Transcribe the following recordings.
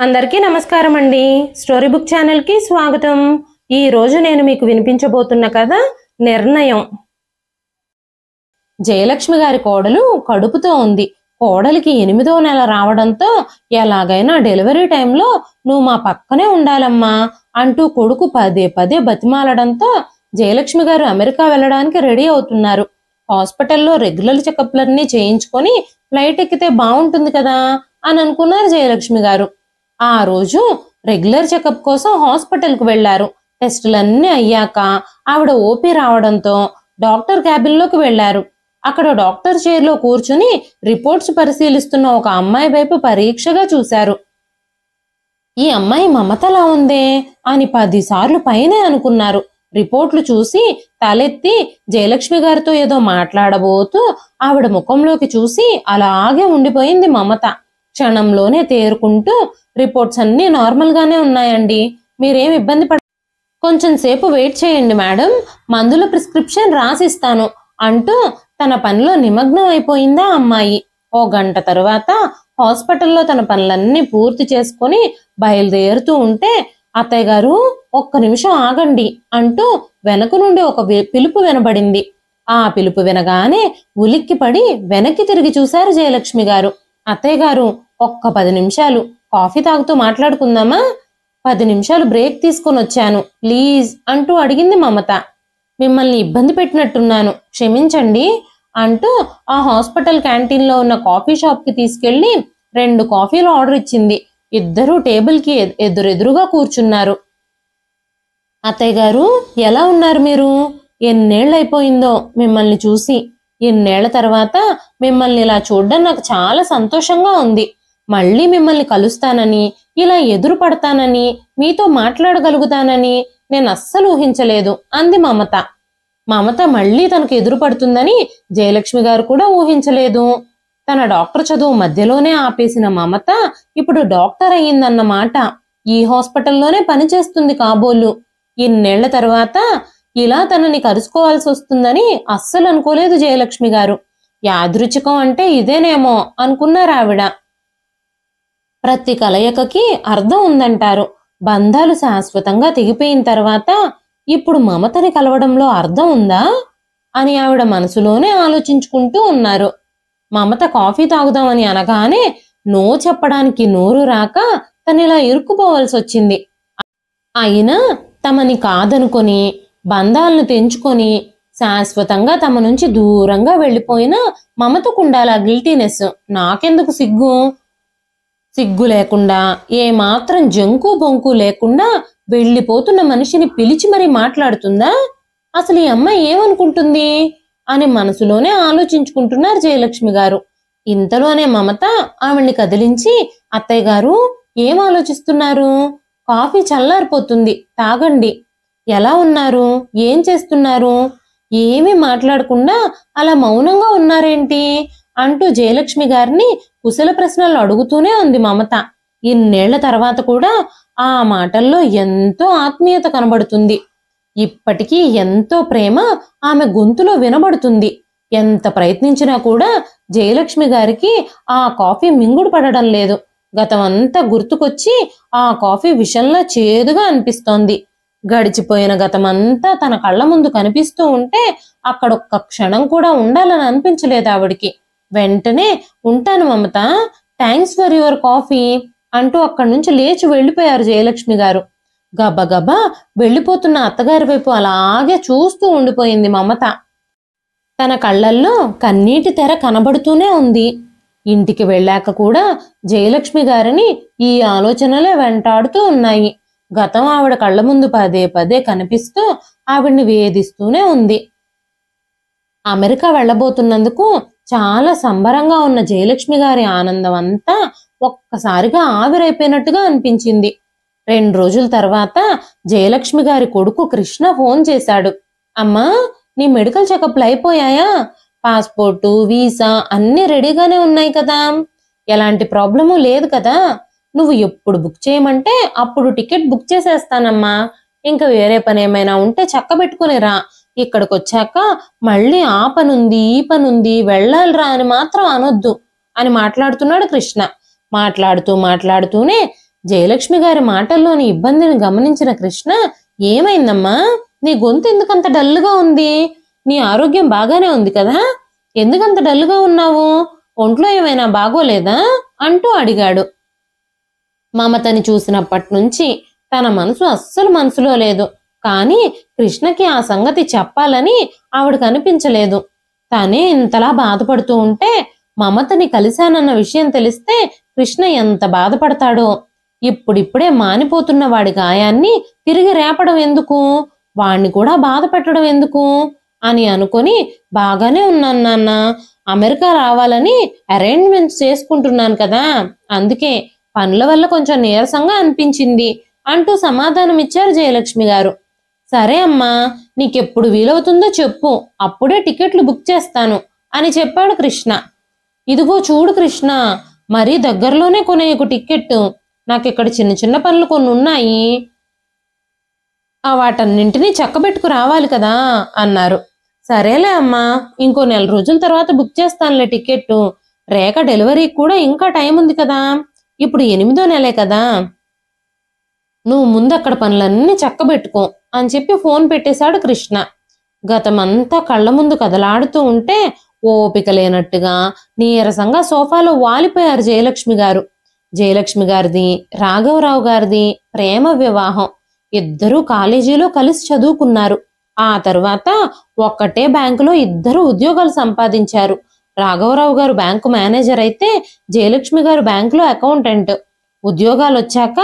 అందరికీ నమస్కారం అండి. స్టోరీ బుక్ ఛానల్ కి స్వాగతం. ఈ రోజు నేను మీకు వినిపించబోతున్న కథ నిర్ణయం. జయలక్ష్మి గారి కోడలు కడుపుతో ఉంది. కోడలికి 8వ నెల రావడంతో ఎలాగైనా డెలివరీ టైంలో నువ్వు మా పక్కనే ఉండాలమ్మా అంటూ కొడుకు పదే పదే బతిమాలడంతో జయలక్ష్మి గారు అమెరికా వెళ్ళడానికి రెడీ అవుతున్నారు. హాస్పిటల్లో రెగ్యులర్ చెకప్లన్నీ చేయించుకొని ఫ్లైట్ ఎక్కితే బాగుంటుంది కదా అని అనుకున్నారు జయలక్ష్మి గారు. ఆ రోజు రెగ్యులర్ చెకప్ కోసం హాస్పిటల్కు వెళ్లారు. టెస్టులన్నీ అయ్యాక ఆవిడ ఓపీ రావడంతో డాక్టర్ క్యాబిన్లోకి వెళ్లారు. అక్కడ డాక్టర్ చైర్లో కూర్చుని రిపోర్ట్స్ పరిశీలిస్తున్న ఒక అమ్మాయి వైపు పరీక్షగా చూశారు. ఈ అమ్మాయి మమతలా ఉందే అని 10 సార్లు పైనే అనుకున్నారు. రిపోర్ట్లు చూసి తలెత్తి జయలక్ష్మి గారితో ఏదో మాట్లాడబోతూ ఆవిడ ముఖంలోకి చూసి అలాగే ఉండిపోయింది మమత. క్షణంలోనే తేరుకుంటూ రిపోర్ట్స్ అన్నీ నార్మల్ గానే ఉన్నాయండి, మీరేం ఇబ్బంది కొంచెం సేపు వెయిట్ చేయండి మేడం, మందుల ప్రిస్క్రిప్షన్ రాసిస్తాను అంటూ తన పనిలో నిమగ్నం అయిపోయిందా అమ్మాయి. ఓ గంట తరువాత హాస్పిటల్లో తన పనులన్నీ పూర్తి చేసుకుని బయలుదేరుతూ ఉంటే అత్తయ్య గారు ఒక్క నిమిషం ఆగండి అంటూ వెనక నుండి ఒక పిలుపు వినబడింది. ఆ పిలుపు వినగానే ఉలిక్కిపడి వెనక్కి తిరిగి చూశారు జయలక్ష్మి గారు. అత్తయ్య గారు ఒక్క 10 నిమిషాలు కాఫీ తాగుతూ మాట్లాడుకుందామా? 10 నిమిషాలు బ్రేక్ తీసుకొని వచ్చాను ప్లీజ్ అంటూ అడిగింది మమత. మిమ్మల్ని ఇబ్బంది పెట్టినట్టున్నాను, క్షమించండి అంటూ ఆ హాస్పిటల్ క్యాంటీన్లో ఉన్న కాఫీ షాప్కి తీసుకెళ్లి 2 కాఫీలు ఆర్డర్ ఇచ్చింది. ఇద్దరూ టేబుల్కి ఎదురెదురుగా కూర్చున్నారు. అత్తయ్య గారు ఎలా ఉన్నారు మీరు? ఎన్నేళ్ళైపోయిందో మిమ్మల్ని చూసి. ఎన్నేళ్ల తర్వాత మిమ్మల్ని ఇలా చూడడం నాకు చాలా సంతోషంగా ఉంది. మళ్ళీ మిమ్మల్ని కలుస్తానని, ఇలా ఎదురు పడతానని, మీతో మాట్లాడగలుగుతానని నేను అస్సలు ఊహించలేదు అంది మమత. మమత మళ్ళీ తనకు ఎదురు పడుతుందని జయలక్ష్మి గారు కూడా ఊహించలేదు. తన డాక్టర్ చదువు మధ్యలోనే ఆపేసిన మమత ఇప్పుడు డాక్టర్ అయ్యిందన్నమాట. ఈ హాస్పిటల్లోనే పనిచేస్తుంది కాబోలు. ఇన్నేళ్ల తర్వాత ఇలా తనని కలుసుకోవాల్సి వస్తుందని అస్సలు అనుకోలేదు జయలక్ష్మి గారు. యాదృచ్ఛికం అంటే ఇదేనేమో అనుకున్నారు ఆవిడ. ప్రతి కలయికకి అర్థం ఉందంటారు. బంధాలు శాశ్వతంగా తెగిపోయిన తర్వాత ఇప్పుడు మమతని కలవడంలో అర్థం ఉందా అని ఆవిడ మనసులోనే ఆలోచించుకుంటూ ఉన్నారు. మమత కాఫీ తాగుదామని అనగానే నో చెప్పడానికి నోరు రాక తనిలా ఇరుక్కుపోవాల్సి వచ్చింది. అయినా తమని కాదనుకొని బంధాలను తెంచుకొని శాశ్వతంగా తమ నుంచి దూరంగా వెళ్ళిపోయిన మమతకుండాల గిల్టీనెస్. నాకెందుకు సిగ్గు లేకుండా ఏమాత్రం జంకు బొంకు లేకుండా వెళ్ళిపోతున్న మనిషిని పిలిచి మరీ మాట్లాడుతుందా? అసలు ఈ అమ్మాయి ఏమనుకుంటుంది అని మనసులోనే ఆలోచించుకుంటున్నారు జయలక్ష్మి గారు. ఇంతలోనే మమత ఆవిడ్ని కదిలించి అత్తయ్య గారు ఏం ఆలోచిస్తున్నారు? కాఫీ చల్లారిపోతుంది, తాగండి. ఎలా ఉన్నారు? ఏం చేస్తున్నారు? ఏమీ మాట్లాడకుండా అలా మౌనంగా ఉన్నారేంటి అంటూ జయలక్ష్మి గారిని కుశల ప్రశ్నలు అడుగుతూనే ఉంది మమత. ఇన్నేళ్ల తర్వాత కూడా ఆ మాటల్లో ఎంతో ఆత్మీయత కనబడుతుంది. ఇప్పటికీ ఎంతో ప్రేమ ఆమె గొంతులో వినబడుతుంది. ఎంత ప్రయత్నించినా కూడా జయలక్ష్మి గారికి ఆ కాఫీ మింగుడు పడడం లేదు. గతమంతా గుర్తుకొచ్చి ఆ కాఫీ విషంలా చేదుగా అనిపిస్తోంది. గడిచిపోయిన గతమంతా తన కళ్ళ ముందు కనిపిస్తూ ఉంటే అక్కడొక్క క్షణం కూడా ఉండాలని అనిపించలేదు ఆవిడికి. వెంటనే ఉంటాను మమత, థ్యాంక్స్ ఫర్ యువర్ కాఫీ అంటూ అక్కడి నుంచి లేచి వెళ్ళిపోయారు జయలక్ష్మి గారు. గబగబా వెళ్ళిపోతున్న అత్తగారి వైపు అలాగే చూస్తూ ఉండిపోయింది మమత. తన కళ్ళల్లో కన్నీటి తెర కనబడుతూనే ఉంది. ఇంటికి వెళ్ళాక కూడా జయలక్ష్మి గారిని ఈ ఆలోచనలే వెంటాడుతూ ఉన్నాయి. గతం ఆవిడ కళ్ళ ముందు పదే పదే కనిపిస్తూ ఆవిడ్ని వేధిస్తూనే ఉంది. అమెరికా వెళ్ళబోతున్నందుకు చాలా సంబరంగా ఉన్న జయలక్ష్మి గారి ఆనందం అంతా ఒక్కసారిగా ఆవిరైపోయినట్టుగా అనిపించింది. 2 రోజుల తర్వాత జయలక్ష్మి గారి కొడుకు కృష్ణ ఫోన్ చేశాడు. అమ్మా, నీ మెడికల్ చెకప్లు అయిపోయాయా? పాస్పోర్టు, వీసా అన్నీ రెడీగానే ఉన్నాయి కదా? ఎలాంటి ప్రాబ్లము లేదు కదా? నువ్వు ఎప్పుడు బుక్ చేయమంటే అప్పుడు టికెట్ బుక్ చేసేస్తానమ్మా. ఇంకా వేరే పని ఏమైనా ఉంటే చక్కబెట్టుకుని రా. ఇక్కడికి వచ్చాక మళ్ళీ ఆ పనుంది ఈ పనుంది వెళ్ళాలిరా అని మాత్రం అనొద్దు అని మాట్లాడుతున్నాడు కృష్ణ. మాట్లాడుతూనే జయలక్ష్మి గారి మాటల్లోని ఇబ్బందిని గమనించిన కృష్ణ, ఏమైందమ్మా, నీ గొంతు ఎందుకంత డల్గా ఉంది? నీ ఆరోగ్యం బాగానే ఉంది కదా, ఎందుకంత డల్గా ఉన్నావు? ఒంట్లో ఏమైనా బాగోలేదా అంటూ అడిగాడు. మమతని చూసినప్పటి నుంచి తన మనసు అస్సలు మనసులో లేదు. కానీ కృష్ణకి ఆ సంగతి చెప్పాలని ఆవిడకు అనిపించలేదు. తనే ఇంతలా బాధపడుతూ ఉంటే మమతని కలిశానన్న విషయం తెలిస్తే కృష్ణ ఎంత బాధపడతాడో. ఇప్పుడిప్పుడే మానిపోతున్న వాడి గాయాన్ని తిరిగి రేపడం ఎందుకు, వాణ్ణి కూడా బాధ పెట్టడం ఎందుకు అని అనుకొని, బాగానే ఉన్నాను నాన్న, అమెరికా రావాలని అరేంజ్మెంట్స్ చేసుకుంటున్నాను కదా, అందుకే పనుల వల్ల కొంచెం నీరసంగా అనిపించింది అంటూ సమాధానం ఇచ్చారు జయలక్ష్మి గారు. సరే అమ్మా, నీకెప్పుడు వీలవుతుందో చెప్పు, అప్పుడే టికెట్లు బుక్ చేస్తాను అని చెప్పాడు కృష్ణ. ఇదిగో చూడు కృష్ణ, మరీ దగ్గరలోనే కొనేయకు టికెట్, నాకిక్కడ చిన్న చిన్న పనులు కొన్ని ఉన్నాయి, వాటన్నింటినీ చక్కబెట్టుకు రావాలి కదా అన్నారు. సరేలే అమ్మా, ఇంకో 4 రోజుల తర్వాత బుక్ చేస్తానులే టికెట్, రేఖ డెలివరీకి కూడా ఇంకా టైం ఉంది కదా, ఇప్పుడు 8వ నెలే కదా, నువ్వు ముందు అక్కడ పనులన్నీ చక్కబెట్టుకో అని చెప్పి ఫోన్ పెట్టేశాడు కృష్ణ. గతమంతా కళ్ళ ముందు కదలాడుతూ ఉంటే ఓపిక లేనట్టుగా నీరసంగా సోఫాలో వాలిపోయారు జయలక్ష్మి గారు. జయలక్ష్మి గారిది రాఘవరావు గారిది ప్రేమ వివాహం. ఇద్దరూ కాలేజీలో కలిసి చదువుకున్నారు. ఆ తరువాత ఒక్కటే బ్యాంకులో ఇద్దరు ఉద్యోగాలు సంపాదించారు. రాఘవరావు గారు బ్యాంకు మేనేజర్ అయితే జయలక్ష్మి గారు బ్యాంకులో అకౌంటెంట్. ఉద్యోగాలు వచ్చాక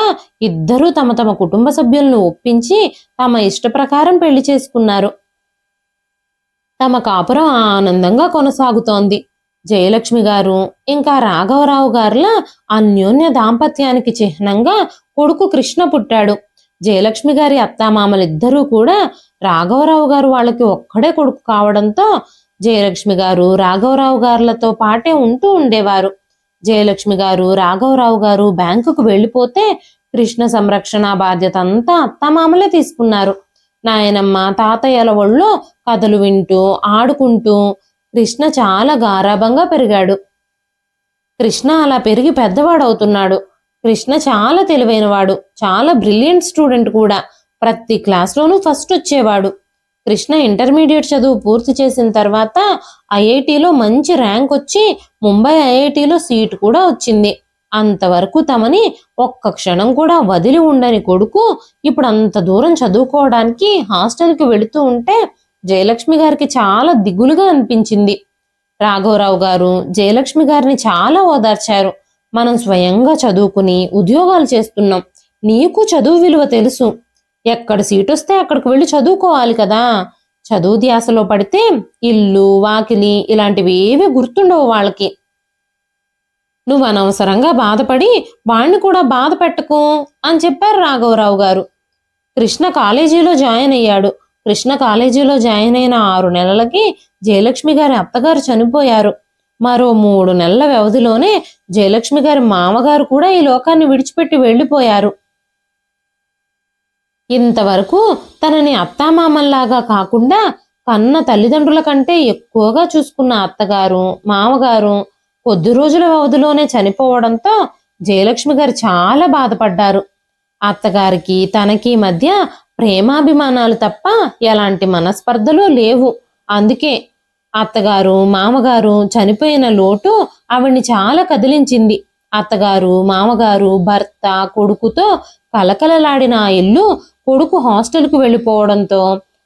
ఇద్దరూ తమ తమ కుటుంబ సభ్యులను ఒప్పించి తమ ఇష్ట ప్రకారం పెళ్లి చేసుకున్నారు. తమ కాపురం ఆనందంగా కొనసాగుతోంది. జయలక్ష్మి గారు ఇంకా రాఘవరావు గారుల అన్యోన్య దాంపత్యానికి చిహ్నంగా కొడుకు కృష్ణ పుట్టాడు. జయలక్ష్మి గారి అత్తామామలిద్దరూ కూడా రాఘవరావు గారు వాళ్ళకి ఒక్కడే కొడుకు కావడంతో జయలక్ష్మి గారు రాఘవరావు గారులతో పాటే ఉంటూ ఉండేవారు. జయలక్ష్మి గారు రాఘవరావు గారు బ్యాంకుకు వెళ్ళిపోతే కృష్ణ సంరక్షణ బాధ్యత అంతా అత్తామామలే తీసుకున్నారు. నాయనమ్మ తాతయ్యల ఒళ్ళో కథలు వింటూ ఆడుకుంటూ కృష్ణ చాలా గారాబంగా పెరిగాడు. కృష్ణ అలా పెరిగి పెద్దవాడవుతున్నాడు. కృష్ణ చాలా తెలివైనవాడు, చాలా బ్రిలియంట్ స్టూడెంట్ కూడా. ప్రతి క్లాస్లోనూ ఫస్ట్ వచ్చేవాడు. కృష్ణ ఇంటర్మీడియట్ చదువు పూర్తి చేసిన తర్వాత ఐఐటిలో మంచి ర్యాంక్ వచ్చి ముంబై ఐఐటిలో సీటు కూడా వచ్చింది. అంతవరకు తమని ఒక్క క్షణం కూడా వదిలి ఉండని కొడుకు ఇప్పుడు అంత దూరం చదువుకోవడానికి హాస్టల్కి వెళుతూ ఉంటే జయలక్ష్మి గారికి చాలా దిగులుగా అనిపించింది. రాఘవరావు గారు జయలక్ష్మి గారిని చాలా ఓదార్చారు. మనం స్వయంగా చదువుకుని ఉద్యోగాలు చేస్తున్నాం, నీకు చదువు విలువ తెలుసు, ఎక్కడ సీట్ వస్తే అక్కడికి వెళ్ళి చదువుకోవాలి కదా, చదువు ధ్యాసలో పడితే ఇల్లు వాకిలి ఇలాంటివి ఏవి గుర్తుండవు వాళ్ళకి, నువ్వు అనవసరంగా బాధపడి వాణ్ణి కూడా బాధ పెట్టకు అని చెప్పారు రాఘవరావు గారు. కృష్ణ కాలేజీలో జాయిన్ అయ్యాడు. కృష్ణ కాలేజీలో జాయిన్ అయిన 6 నెలలకి జయలక్ష్మి గారి అత్తగారు చనిపోయారు. మరో 3 నెలల వ్యవధిలోనే జయలక్ష్మి గారి మామగారు కూడా ఈ లోకాన్ని విడిచిపెట్టి వెళ్ళిపోయారు. ఇంతవరకు తనని అత్తామామల్లాగా కాకుండా కన్న తల్లిదండ్రుల కంటే ఎక్కువగా చూసుకున్న అత్తగారు మామగారు కొద్ది రోజుల వ్యవధిలోనే చనిపోవడంతో జయలక్ష్మి గారు చాలా బాధపడ్డారు. అత్తగారికి తనకి మధ్య ప్రేమాభిమానాలు తప్ప ఎలాంటి మనస్పర్ధలు లేవు. అందుకే అత్తగారు మామగారు చనిపోయిన లోటు ఆవిడ్ని చాలా కదిలించింది. అత్తగారు మామగారు భర్త కొడుకుతో కలకలలాడిన ఆ ఇల్లు కొడుకు హాస్టల్కు వెళ్ళిపోవడంతో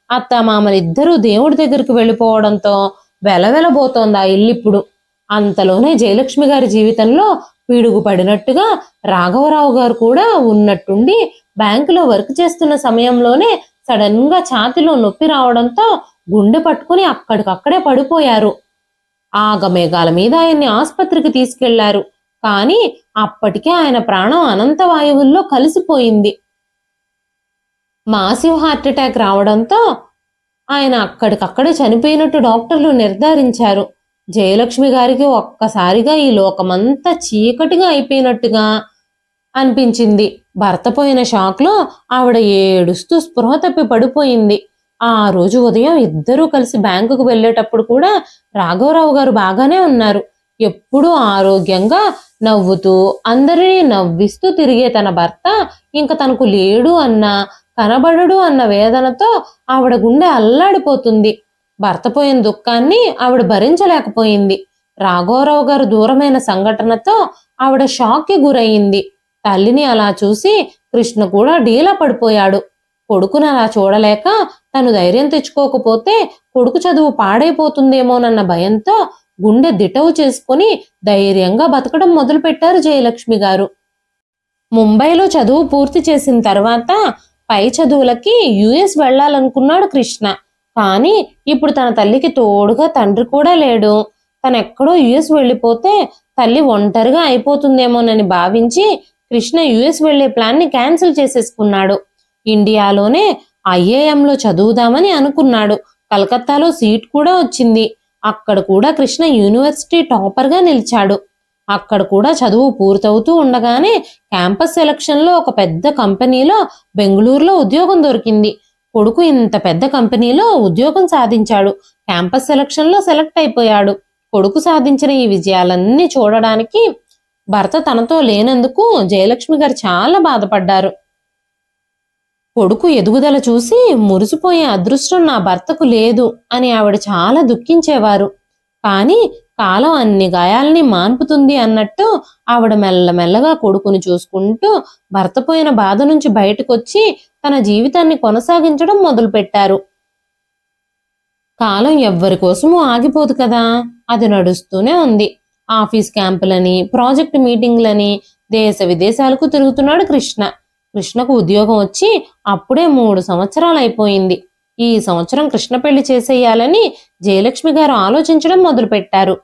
అత్తమామలిద్దరూ దేవుడి దగ్గరికి వెళ్ళిపోవడంతో వెలవెలబోతోంది ఆ ఇల్లు ఇప్పుడు. అంతలోనే జయలక్ష్మి గారి జీవితంలో పిడుగు పడినట్టుగా రాఘవరావు గారు కూడా ఉన్నట్టుండి బ్యాంకులో వర్క్ చేస్తున్న సమయంలోనే సడన్ గా ఛాతిలో నొప్పి రావడంతో గుండె పట్టుకుని అక్కడికక్కడే పడిపోయారు. ఆగమేఘాల మీద ఆయన్ని ఆసుపత్రికి తీసుకెళ్లారు. కానీ అప్పటికే ఆయన ప్రాణం అనంత వాయువుల్లో కలిసిపోయింది. మాసివ్ హార్ట్ అటాక్ రావడంతో ఆయన అక్కడికక్కడే చనిపోయినట్టు డాక్టర్లు నిర్ధారించారు. జయలక్ష్మి గారికి ఒక్కసారిగా ఈ లోకమంతా చీకటిగా అయిపోయినట్టుగా అనిపించింది. భర్త పోయిన షాక్లో ఆవిడ ఏడుస్తూ స్పృహ తప్పి పడిపోయింది. ఆ రోజు ఉదయం ఇద్దరూ కలిసి బ్యాంకుకు వెళ్ళేటప్పుడు కూడా రాఘవరావు గారు బాగానే ఉన్నారు. ఎప్పుడూ ఆరోగ్యంగా నవ్వుతూ అందరినీ నవ్విస్తూ తిరిగే తన భర్త ఇంక తనకు లేడు అన్నా కనబడడు అన్న వేదనతో ఆవిడ గుండె అల్లాడిపోతుంది. భర్త పోయిన దుఃఖాన్ని ఆవిడ భరించలేకపోయింది. రాఘవరావు గారు దూరమైన సంఘటనతో ఆవిడ షాక్కి గురయింది. తల్లిని అలా చూసి కృష్ణ కూడా డీలా పడిపోయాడు. కొడుకుని అలా చూడలేక తను ధైర్యం తెచ్చుకోకపోతే కొడుకు చదువు పాడైపోతుందేమోనన్న భయంతో గుండె దిటవు చేసుకుని ధైర్యంగా బతకడం మొదలుపెట్టారు జయలక్ష్మి గారు. ముంబైలో చదువు పూర్తి చేసిన తర్వాత పై చదువులకి యుఎస్ వెళ్లాలనుకున్నాడు కృష్ణ. కానీ ఇప్పుడు తన తల్లికి తోడుగా తండ్రి కూడా లేడు. తనెక్కడో యుఎస్ వెళ్ళిపోతే తల్లి ఒంటరిగా అయిపోతుందేమోనని భావించి కృష్ణ యుఎస్ వెళ్లే ప్లాన్ ని క్యాన్సిల్ చేసేసుకున్నాడు. ఇండియాలోనే ఐఏఎంలో చదువుదామని అనుకున్నాడు. కలకత్తాలో సీట్ కూడా వచ్చింది. అక్కడ కూడా కృష్ణ యూనివర్సిటీ టాపర్ గా నిలిచాడు. అక్కడ కూడా చదువు పూర్తవుతూ ఉండగానే క్యాంపస్ సెలక్షన్ లో ఒక పెద్ద కంపెనీలో బెంగళూరులో ఉద్యోగం దొరికింది. కొడుకు ఇంత పెద్ద కంపెనీలో ఉద్యోగం సాధించాడు. క్యాంపస్ సెలక్షన్ లో సెలెక్ట్ అయిపోయాడు. కొడుకు సాధించిన ఈ విజయాలన్నీ చూడడానికి భర్త తనతో లేనందుకు జయలక్ష్మి గారు చాలా బాధపడ్డారు. కొడుకు ఎదుగుదల చూసి మురిసిపోయే అదృష్టం నా భర్తకు లేదు అని ఆవిడ చాలా దుఃఖించేవారు. కానీ కాలం అన్ని గాయాల్ని మాన్పుతుంది అన్నట్టు ఆవిడ మెల్లమెల్లగా కొడుకుని చూసుకుంటూ భర్త పోయిన బాధ నుంచి బయటకొచ్చి తన జీవితాన్ని కొనసాగించడం మొదలుపెట్టారు. కాలం ఎవ్వరి కోసమూ ఆగిపోదు కదా, అది నడుస్తూనే ఉంది. ఆఫీస్ క్యాంపులని, ప్రాజెక్ట్ మీటింగ్లని, దేశ విదేశాలకు తిరుగుతున్నాడు కృష్ణ. కృష్ణకు ఉద్యోగం వచ్చి అప్పుడే 3 సంవత్సరాలు అయిపోయింది. ఈ సంవత్సరం కృష్ణ పెళ్లి చేసేయాలని జయలక్ష్మి గారు ఆలోచించడం మొదలుపెట్టారు.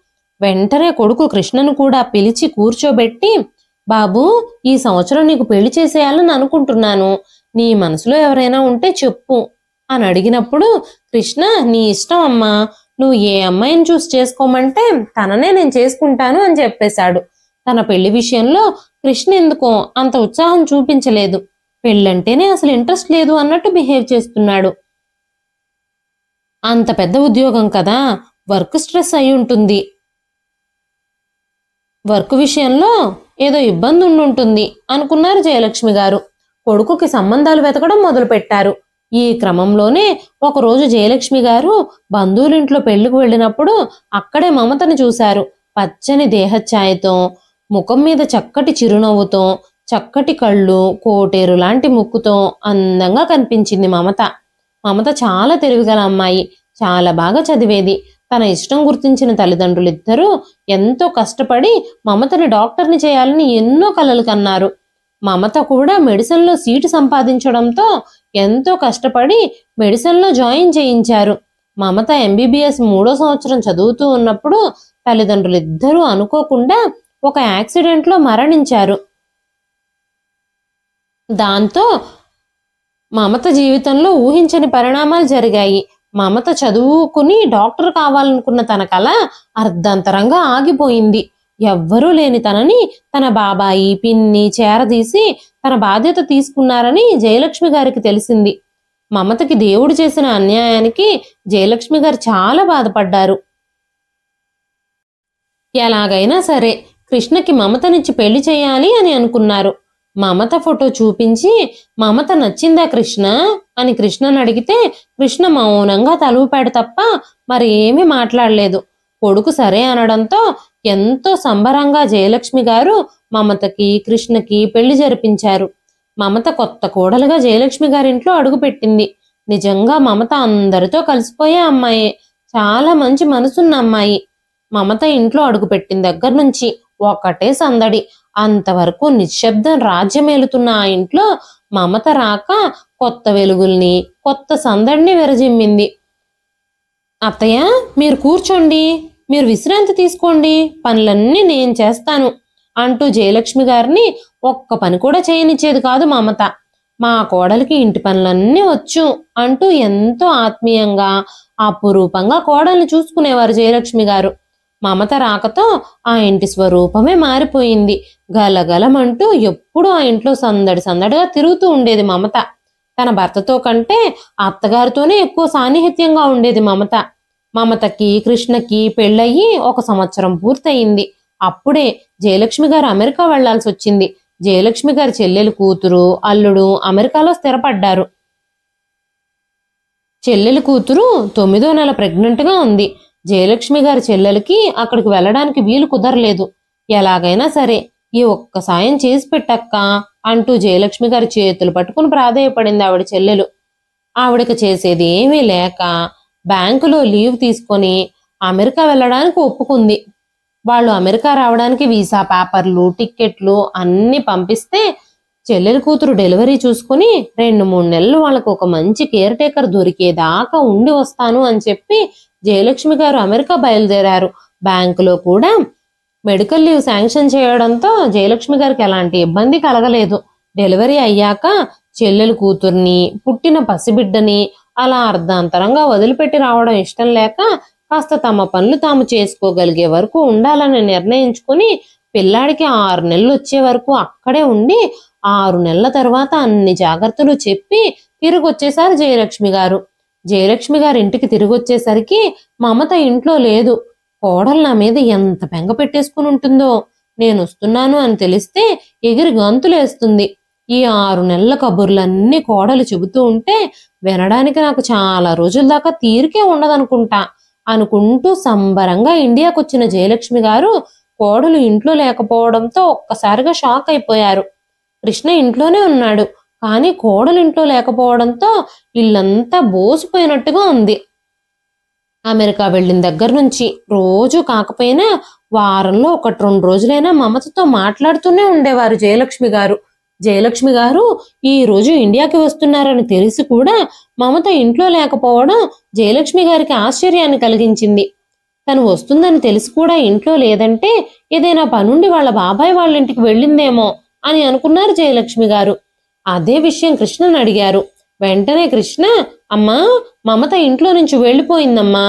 వెంటనే కొడుకు కృష్ణను కూడా పిలిచి కూర్చోబెట్టి, బాబు, ఈ సంవత్సరం నీకు పెళ్లి చేసేయాలని అనుకుంటున్నాను. నీ మనసులో ఎవరైనా ఉంటే చెప్పు అని అడిగినప్పుడు కృష్ణ, నీ ఇష్టం అమ్మా, నువ్వు ఏ అమ్మాయిని చూసి చేసుకోమంటే తననే నేను చేసుకుంటాను అని చెప్పేశాడు. తన పెళ్లి విషయంలో కృష్ణ ఎందుకో అంత ఉత్సాహం చూపించలేదు. పెళ్ళంటేనే అసలు ఇంట్రెస్ట్ లేదు అన్నట్టు బిహేవ్ చేస్తున్నాడు. అంత పెద్ద ఉద్యోగం కదా, వర్క్ స్ట్రెస్ అయి ఉంటుంది. వర్క్ విషయంలో ఏదో ఇబ్బంది ఉండుంటుంది అనుకున్నారు జయలక్ష్మి గారు. కొడుకుకి సంబంధాలు వెతకడం మొదలుపెట్టారు. ఈ క్రమంలోనే ఒకరోజు జయలక్ష్మి గారు బంధువులింట్లో పెళ్లికి వెళ్ళినప్పుడు అక్కడే మమతని చూశారు. పచ్చని దేహఛాయతో, ముఖం మీద చక్కటి చిరునవ్వుతో, చక్కటి కళ్ళు, కోటేరు లాంటి ముక్కుతో అందంగా కనిపించింది మమత. మమత చాలా తెలివిగల అమ్మాయి, చాలా బాగా చదివేది. తన ఇష్టం గుర్తించిన తల్లిదండ్రులిద్దరూ ఎంతో కష్టపడి మమతని డాక్టర్ని చేయాలని ఎన్నో కలలు కన్నారు. మమత కూడా మెడిసిన్లో సీటు సంపాదించడంతో ఎంతో కష్టపడి మెడిసిన్లో జాయిన్ చేయించారు. మమత ఎంబీబీఎస్ 3వ సంవత్సరం చదువుతూ ఉన్నప్పుడు తల్లిదండ్రులిద్దరూ అనుకోకుండా ఒక యాక్సిడెంట్లో మరణించారు. దాంతో మమత జీవితంలో ఊహించని పరిణామాలు జరిగాయి. మమత చదువుకుని డాక్టర్ కావాలనుకున్న తన కల అర్ధంతరంగా ఆగిపోయింది. ఎవ్వరూ లేని తనని తన బాబాయి, పిన్ని చేరదీసి తన బాధ్యత తీసుకున్నారని జయలక్ష్మి గారికి తెలిసింది. మమతకి దేవుడు చేసిన అన్యాయానికి జయలక్ష్మి గారు చాలా బాధపడ్డారు. ఎలాగైనా సరే కృష్ణకి మమతనిచ్చి పెళ్లి చేయాలి అని అనుకున్నారు. మమత ఫోటో చూపించి, మమత నచ్చిందా కృష్ణ అని కృష్ణని అడిగితే కృష్ణ మౌనంగా తలూపాడు తప్ప మరి ఏమీ మాట్లాడలేదు. కొడుకు సరే అనడంతో ఎంతో సంబరంగా జయలక్ష్మి గారు మమతకి కృష్ణకి పెళ్లి జరిపించారు. మమత కొత్త కోడలుగా జయలక్ష్మి గారింట్లో అడుగుపెట్టింది. నిజంగా మమత అందరితో కలిసిపోయే అమ్మాయే, చాలా మంచి మనసున్న అమ్మాయి. మమత ఇంట్లో అడుగుపెట్టిన దగ్గర నుంచి ఒకటే సందడి. అంతవరకు నిశ్శబ్దం రాజ్యమేలుతున్న ఆ ఇంట్లో మమత రాక కొత్త వెలుగుల్ని, కొత్త సందడిని విరజిమ్మింది. అత్తయ్య, మీరు కూర్చోండి, మీరు విశ్రాంతి తీసుకోండి, పనులన్నీ నేను చేస్తాను అంటూ జయలక్ష్మి గారిని ఒక్క పని కూడా చేయనిచ్చేది కాదు మమత. మా కోడలికి ఇంటి పనులన్నీ వచ్చు అంటూ ఎంతో ఆత్మీయంగా, అపురూపంగా కోడల్ని చూసుకునేవారు జయలక్ష్మి గారు. మమత రాకతో ఆ ఇంటి స్వరూపమే మారిపోయింది. గలగలమంటూ ఎప్పుడూ ఆ ఇంట్లో సందడి సందడిగా తిరుగుతూ ఉండేది మమత. తన భర్తతో కంటే అత్తగారితోనే ఎక్కువ సాన్నిహిత్యంగా ఉండేది మమత. మమతకి కృష్ణకి పెళ్ళయి 1 సంవత్సరం పూర్తయింది. అప్పుడే జయలక్ష్మి గారు అమెరికా వెళ్లాల్సి వచ్చింది. జయలక్ష్మి గారి చెల్లెలు కూతురు అల్లుడు అమెరికాలో స్థిరపడ్డారు. చెల్లెలు కూతురు 9వ నెల ప్రెగ్నెంట్గా ఉంది. జయలక్ష్మి గారి చెల్లెలకి అక్కడికి వెళ్ళడానికి వీలు కుదరలేదు. ఎలాగైనా సరే ఈ ఒక్క సాయం చేసి పెట్టక్క అంటూ జయలక్ష్మి గారి చేతులు పట్టుకుని ప్రాధేయపడింది ఆవిడ చెల్లెలు. ఆవిడకి చేసేది ఏమీ లేక బ్యాంకులో లీవ్ తీసుకొని అమెరికా వెళ్ళడానికి ఒప్పుకుంది. వాళ్ళు అమెరికా రావడానికి వీసా పేపర్లు టిక్కెట్లు అన్ని పంపిస్తే చెల్లెల కూతురు డెలివరీ చూసుకుని 2-3 నెలలు వాళ్ళకు ఒక మంచి కేర్ టేకర్ దొరికేదాకా ఉండి వస్తాను అని చెప్పి జయలక్ష్మి గారు అమెరికా బయలుదేరారు. బ్యాంకులో కూడా మెడికల్ లీవ్ శాంక్షన్ చేయడంతో జయలక్ష్మి గారికి ఎలాంటి ఇబ్బంది కలగలేదు. డెలివరీ అయ్యాక చెల్లెలు కూతుర్ని పుట్టిన పసిబిడ్డని అలా అర్ధాంతరంగా వదిలిపెట్టి రావడం ఇష్టం లేక కాస్త తమ పనులు తాము చేసుకోగలిగే వరకు ఉండాలని నిర్ణయించుకుని పిల్లాడికి 6 నెలలు వచ్చే వరకు అక్కడే ఉండి 6 నెలల తర్వాత అన్ని జాగ్రత్తలు చెప్పి తిరిగి వచ్చేసారు జయలక్ష్మి గారు. జయలక్ష్మి గారి ఇంటికి తిరిగి వచ్చేసరికి మమత ఇంట్లో లేదు. కోడలు నా మీద ఎంత బెంగ పెట్టేసుకుని ఉంటుందో. నేను వస్తున్నాను అని తెలిస్తే ఎగిరి గంతులేస్తుంది. ఈ 6 నెలల కబుర్లన్నీ కోడలు చెబుతూ ఉంటే వినడానికి నాకు చాలా రోజుల దాకా తీరికే ఉండదనుకుంటా అనుకుంటూ సంబరంగా ఇండియాకు వచ్చిన జయలక్ష్మి గారు కోడలు ఇంట్లో లేకపోవడంతో ఒక్కసారిగా షాక్ అయిపోయారు. కృష్ణ ఇంట్లోనే ఉన్నాడు, కానీ కోడలు ఇంట్లో లేకపోవడంతో ఇల్లంతా బోసిపోయినట్టుగా ఉంది. అమెరికా వెళ్ళిన దగ్గర నుంచి రోజు కాకపోయినా వారంలో 1-2 రోజులైనా మమతతో మాట్లాడుతూనే ఉండేవారు జయలక్ష్మి గారు. జయలక్ష్మి గారు ఈ రోజు ఇండియాకి వస్తున్నారని తెలిసి కూడా మమత ఇంట్లో లేకపోవడం జయలక్ష్మి గారికి ఆశ్చర్యాన్ని కలిగించింది. తను వస్తుందని తెలిసి కూడా ఇంట్లో లేదంటే ఏదైనా పనుండి వాళ్ళ బాబాయ్ వాళ్ళ ఇంటికి వెళ్ళిందేమో అని అనుకున్నారు జయలక్ష్మి గారు. అదే విషయం కృష్ణని అడిగారు. వెంటనే కృష్ణ, అమ్మా మమత ఇంట్లో నుంచి వెళ్ళిపోయిందమ్మా,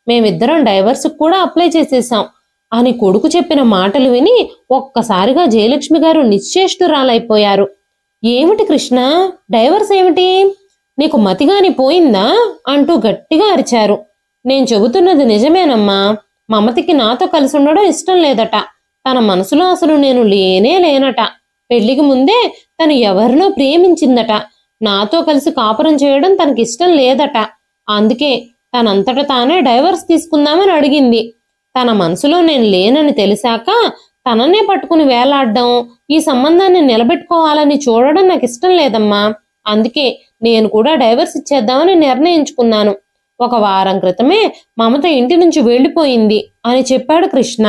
మేమిద్దరం డైవర్స్కి కూడా అప్లై చేసేసాం అని కొడుకు చెప్పిన మాటలు విని ఒక్కసారిగా జయలక్ష్మి గారు నిశ్చేష్టురాలైపోయారు. ఏమిటి కృష్ణ, డైవర్స్ ఏమిటి? నీకు మతిగాని పోయిందా అంటూ గట్టిగా అరిచారు. నేను చెబుతున్నది నిజమేనమ్మా. మమతికి నాతో కలిసి ఉండడం ఇష్టం లేదట. తన మనసులో అసలు నేను లేనట. పెళ్లికి ముందే తను ఎవరినో ప్రేమించిందట. నాతో కలిసి కాపురం చేయడం తనకి ఇష్టం లేదట. అందుకే తనంతట తానే డైవర్స్ తీసుకుందామని అడిగింది. తన మనసులో నేను లేనని తెలిసాక తననే పట్టుకుని వేలాడడం, ఈ సంబంధాన్ని నిలబెట్టుకోవాలని చూడడం నాకు ఇష్టం లేదమ్మా. అందుకే నేను కూడా డైవర్స్ ఇచ్చేద్దామని నిర్ణయించుకున్నాను. 1 వారం క్రితమే మమత ఇంటి నుంచి వెళ్ళిపోయింది అని చెప్పాడు కృష్ణ.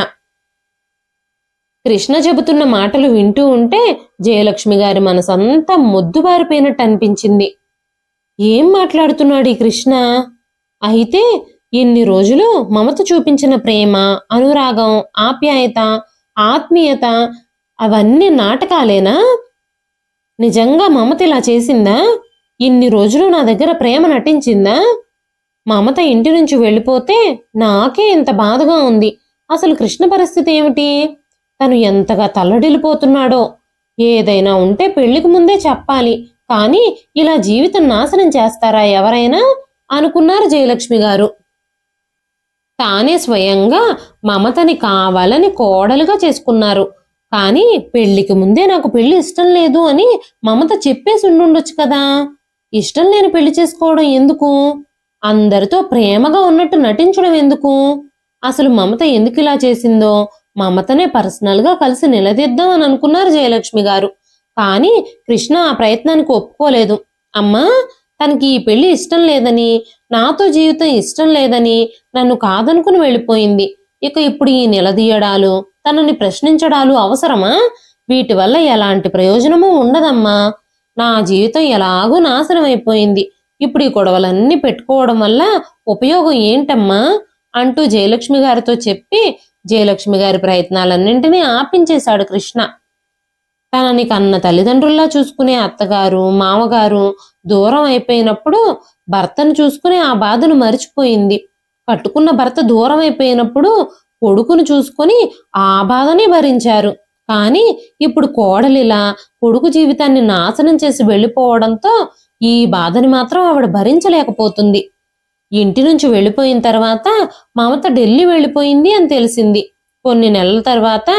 కృష్ణ చెబుతున్న మాటలు వింటూ ఉంటే జయలక్ష్మి గారి మనసంతా మొద్దుబారిపోయినట్టు అనిపించింది. ఏం మాట్లాడుతున్నాడు ఈ కృష్ణ? అయితే ఇన్ని రోజులు మమత చూపించిన ప్రేమ, అనురాగం, ఆప్యాయత, ఆత్మీయత అవన్నీ నాటకాలేనా? నిజంగా మమత ఇలా చేసిందా? ఇన్ని రోజులు నా దగ్గర ప్రేమ నటించిందా? మమత ఇంటి నుంచి వెళ్ళిపోతే నాకే ఇంత బాధగా ఉంది. అసలు కృష్ణ పరిస్థితి ఏమిటి? తను ఎంతగా తల్లడిల్లిపోతున్నాడో. ఏదైనా ఉంటే పెళ్లికి ముందే చెప్పాలి, కానీ ఇలా జీవితం నాశనం చేస్తారా ఎవరైనా అనుకున్నారు జయలక్ష్మి గారు. తానే స్వయంగా మమతని కావాలని కోడలుగా చేసుకున్నారు. కానీ పెళ్లికి ముందే నాకు పెళ్లి ఇష్టం లేదు అని మమత చెప్పేసి ఉండుండొచ్చు కదా. ఇష్టం లేని పెళ్లి చేసుకోవడం ఎందుకు? అందరితో ప్రేమగా ఉన్నట్టు నటించడం ఎందుకు? అసలు మమత ఎందుకు ఇలా చేసిందో మమతనే పర్సనల్గా కలిసి నిలదీద్దాం అని అనుకున్నారు జయలక్ష్మి గారు. కానీ కృష్ణ ఆ ప్రయత్నానికి ఒప్పుకోలేదు. అమ్మా, తనకి ఈ పెళ్లి ఇష్టం లేదని, నాతో జీవితం ఇష్టం లేదని నన్ను కాదనుకుని వెళ్ళిపోయింది. ఇక ఇప్పుడు ఈ నిలదీయడాలు, తనని ప్రశ్నించడాలు అవసరమా? వీటి వల్ల ఎలాంటి ప్రయోజనమూ ఉండదమ్మా. నా జీవితం ఎలాగూ నాశనం అయిపోయింది. ఇప్పుడు ఈ గొడవలన్నీ పెట్టుకోవడం వల్ల ఉపయోగం ఏంటమ్మా అంటూ జయలక్ష్మి గారితో చెప్పి జయలక్ష్మి గారి ప్రయత్నాలన్నింటినీ ఆపించేశాడు కృష్ణ. తనని కన్న తల్లిదండ్రుల్లా చూసుకునే అత్తగారు, మామగారు దూరం అయిపోయినప్పుడు భర్తను చూసుకునే ఆ బాధను మరిచిపోయింది. కట్టుకున్న భర్త దూరం అయిపోయినప్పుడు కొడుకును చూసుకొని ఆ బాధని భరించారు. కానీ ఇప్పుడు కోడలిలా కొడుకు జీవితాన్ని నాశనం చేసి వెళ్ళిపోవడంతో ఈ బాధని మాత్రం ఆవిడ భరించలేకపోతుంది. ఇంటి నుంచి వెళ్ళిపోయిన తర్వాత మమత ఢిల్లీ వెళ్ళిపోయింది అని తెలిసింది. కొన్ని నెలల తర్వాత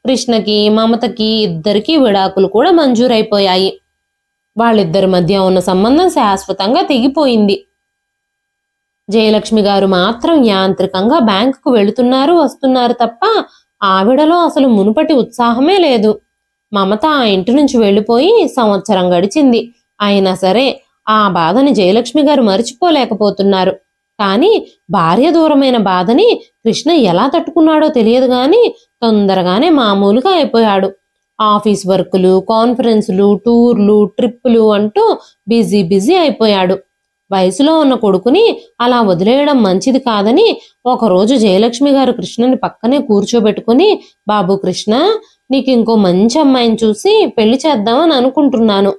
కృష్ణకి మమతకి ఇద్దరికీ విడాకులు కూడా మంజూరైపోయాయి. వాళ్ళిద్దరి మధ్య ఉన్న సంబంధం శాశ్వతంగా తెగిపోయింది. జయలక్ష్మి గారు మాత్రం యాంత్రికంగా బ్యాంకుకు వెళుతున్నారు వస్తున్నారు తప్ప ఆవిడలో అసలు మునుపటి ఉత్సాహమే లేదు. మమత ఆ ఇంటి నుంచి వెళ్ళిపోయి సంవత్సరం గడిచింది. అయినా సరే ఆ బాధని జయలక్ష్మి గారు మరిచిపోలేకపోతున్నారు. కానీ భార్య దూరమైన బాధని కృష్ణ ఎలా తట్టుకున్నాడో తెలియదు గాని తొందరగానే మామూలుగా అయిపోయాడు. ఆఫీస్ వర్కులు, కాన్ఫరెన్సులు, టూర్లు, ట్రిప్పులు అంటూ బిజీ బిజీ అయిపోయాడు. వయసులో ఉన్న కొడుకుని అలా వదిలేయడం మంచిది కాదని ఒకరోజు జయలక్ష్మి గారు కృష్ణని పక్కనే కూర్చోబెట్టుకుని, బాబు కృష్ణ, నీకు ఇంకో మంచి అమ్మాయిని చూసి పెళ్లి చేద్దామని అనుకుంటున్నాను.